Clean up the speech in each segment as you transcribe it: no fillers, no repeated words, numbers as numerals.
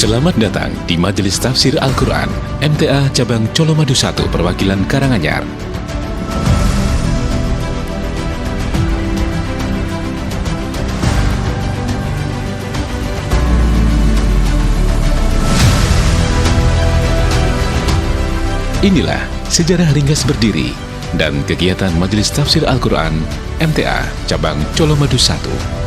Selamat datang di Majelis Tafsir Al-Quran MTA Cabang Colomadu 1 Perwakilan Karanganyar. Inilah sejarah ringkas berdiri dan kegiatan Majelis Tafsir Al-Quran MTA Cabang Colomadu 1.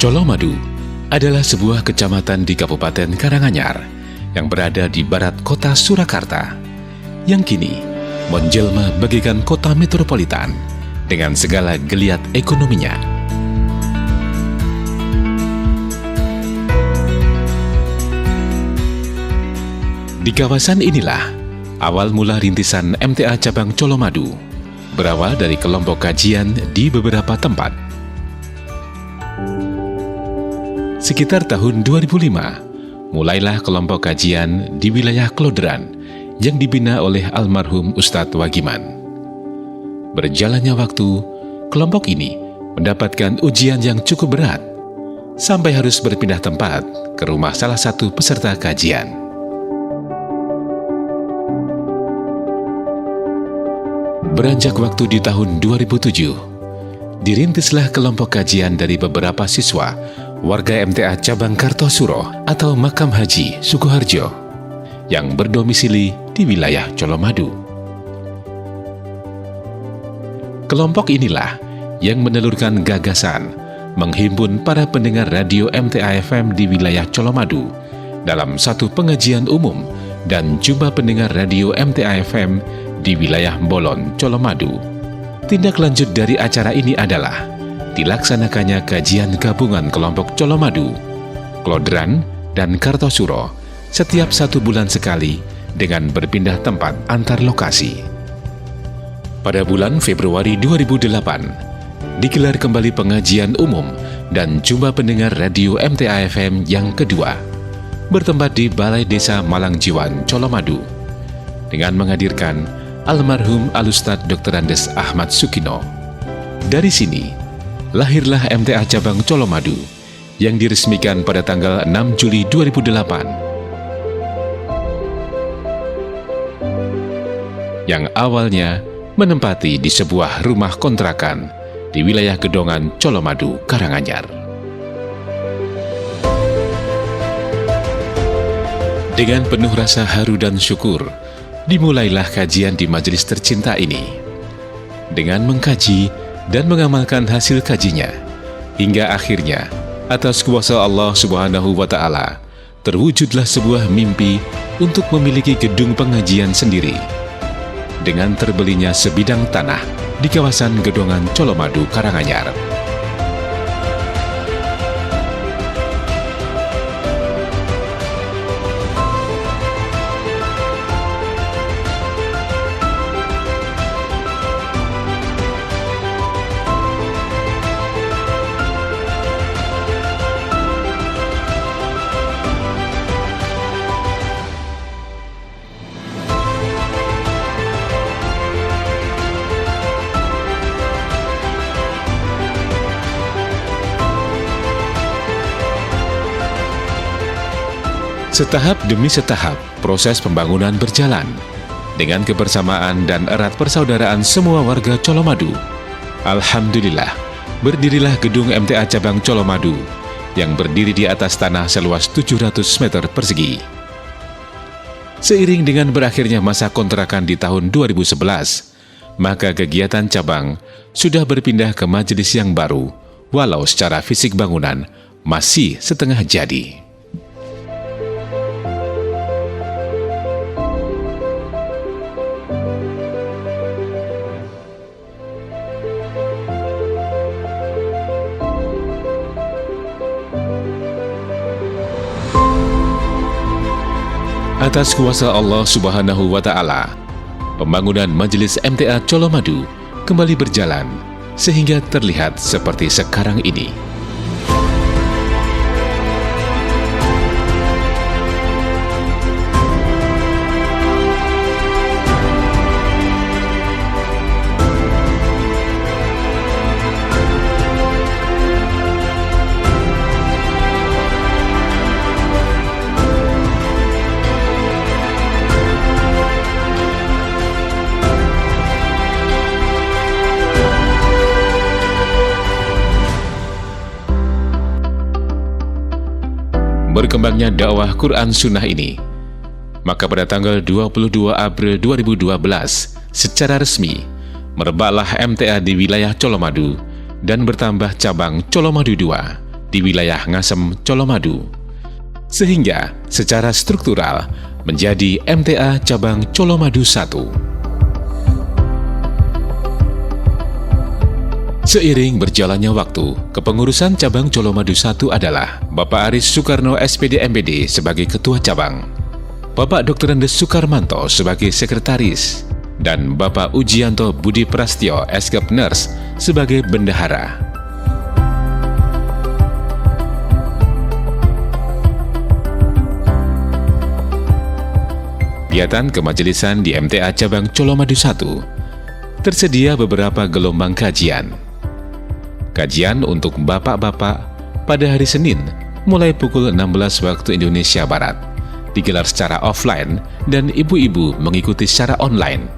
Colomadu adalah sebuah kecamatan di Kabupaten Karanganyar yang berada di barat kota Surakarta, yang kini menjelma bagaikan kota metropolitan dengan segala geliat ekonominya. Di kawasan inilah awal mula rintisan MTA Cabang Colomadu, berawal dari kelompok kajian di beberapa tempat. Sekitar tahun 2005, mulailah kelompok kajian di wilayah Klodran yang dibina oleh almarhum Ustadz Wagiman. Berjalannya waktu, kelompok ini mendapatkan ujian yang cukup berat, sampai harus berpindah tempat ke rumah salah satu peserta kajian. Beranjak waktu di tahun 2007, dirintislah kelompok kajian dari beberapa siswa warga MTA Cabang Kartosuro atau Makam Haji Sukoharjo yang berdomisili di wilayah Colomadu. Kelompok inilah yang menelurkan gagasan menghimpun para pendengar radio MTA FM di wilayah Colomadu dalam satu pengajian umum dan jumpa pendengar radio MTA FM di wilayah Bolon, Colomadu. Tindak lanjut dari acara ini adalah dilaksanakannya kajian gabungan kelompok Colomadu, Klodran, dan Kartosuro setiap 1 bulan sekali dengan berpindah tempat antar lokasi. Pada bulan Februari 2008, digelar kembali pengajian umum dan jumpa pendengar radio MTA FM yang kedua, bertempat di Balai Desa Malangjiwan, Colomadu, dengan menghadirkan almarhum Alustad Dr. Andes Ahmad Sukino. Dari sini, lahirlah MTA Cabang Colomadu yang diresmikan pada tanggal 6 Juli 2008. Yang awalnya menempati di sebuah rumah kontrakan di wilayah Gedongan, Colomadu, Karanganyar. Dengan penuh rasa haru dan syukur, dimulailah kajian di majelis tercinta ini. Dengan mengkaji dan mengamalkan hasil kajinya, hingga akhirnya atas kuasa Allah Subhanahu wa Ta'ala terwujudlah sebuah mimpi untuk memiliki gedung pengajian sendiri dengan terbelinya sebidang tanah di kawasan Gedongan, Colomadu, Karanganyar. Setahap demi setahap, proses pembangunan berjalan dengan kebersamaan dan erat persaudaraan semua warga Colomadu. Alhamdulillah, berdirilah gedung MTA Cabang Colomadu yang berdiri di atas tanah seluas 700 meter persegi. Seiring dengan berakhirnya masa kontrakan di tahun 2011, maka kegiatan cabang sudah berpindah ke majelis yang baru, walau secara fisik bangunan masih setengah jadi. Atas kuasa Allah Subhanahu wa Ta'ala, pembangunan Majelis MTA Colomadu kembali berjalan sehingga terlihat seperti sekarang ini. berkembangnya dakwah Quran Sunnah ini. Maka pada tanggal 22 April 2012, secara resmi, merebaklah MTA di wilayah Colomadu dan bertambah cabang Colomadu II di wilayah Ngasem Colomadu. Sehingga secara struktural menjadi MTA cabang Colomadu I. Seiring berjalannya waktu, kepengurusan cabang Colomadu I adalah Bapak Aris Soekarno SPD MPD sebagai Ketua Cabang, Bapak Dr. Andes Sukarmanto sebagai Sekretaris, dan Bapak Ujianto Budi Prastyo Eskep Ners sebagai Bendahara. Kegiatan kemajelisan di MTA Cabang Colomadu I tersedia beberapa gelombang kajian. Kajian untuk bapak-bapak pada hari Senin mulai pukul 16 waktu Indonesia Barat digelar secara offline dan ibu-ibu mengikuti secara online.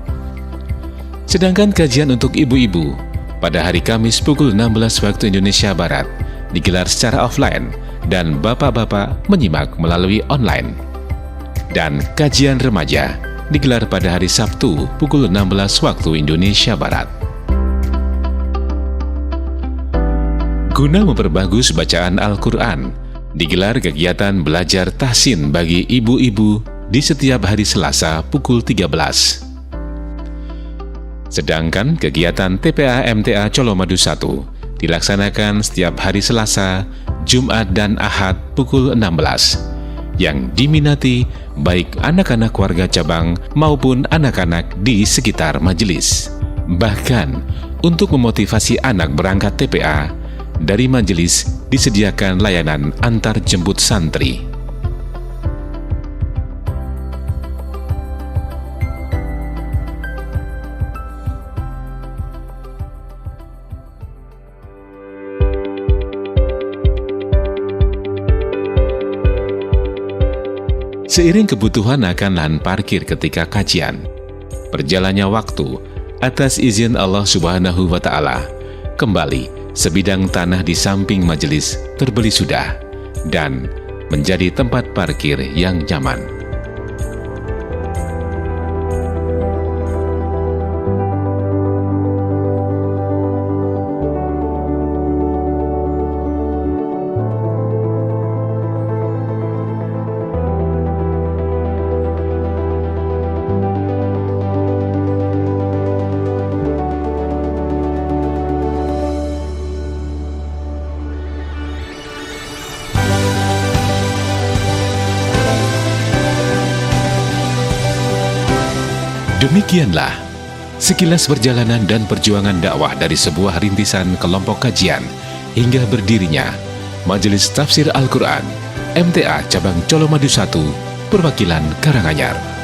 Sedangkan kajian untuk ibu-ibu pada hari Kamis pukul 16 waktu Indonesia Barat digelar secara offline dan bapak-bapak menyimak melalui online. Dan kajian remaja digelar pada hari Sabtu pukul 16 waktu Indonesia Barat. Guna memperbagus bacaan Al-Quran, digelar kegiatan belajar tahsin bagi ibu-ibu di setiap hari Selasa pukul 13. Sedangkan kegiatan TPA MTA Colomadu I dilaksanakan setiap hari Selasa, Jumat, dan Ahad pukul 16, yang diminati baik anak-anak warga cabang maupun anak-anak di sekitar majelis. Bahkan, untuk memotivasi anak berangkat TPA, dari majelis disediakan layanan antar jemput santri. Seiring kebutuhan akan lahan parkir ketika kajian, berjalannya waktu, atas izin Allah Subhanahu wa Ta'ala, kembali sebidang tanah di samping majelis terbeli sudah dan menjadi tempat parkir yang nyaman. Demikianlah sekilas perjalanan dan perjuangan dakwah dari sebuah rintisan kelompok kajian hingga berdirinya Majelis Tafsir Al-Quran MTA Cabang Colomadu I Perwakilan Karanganyar.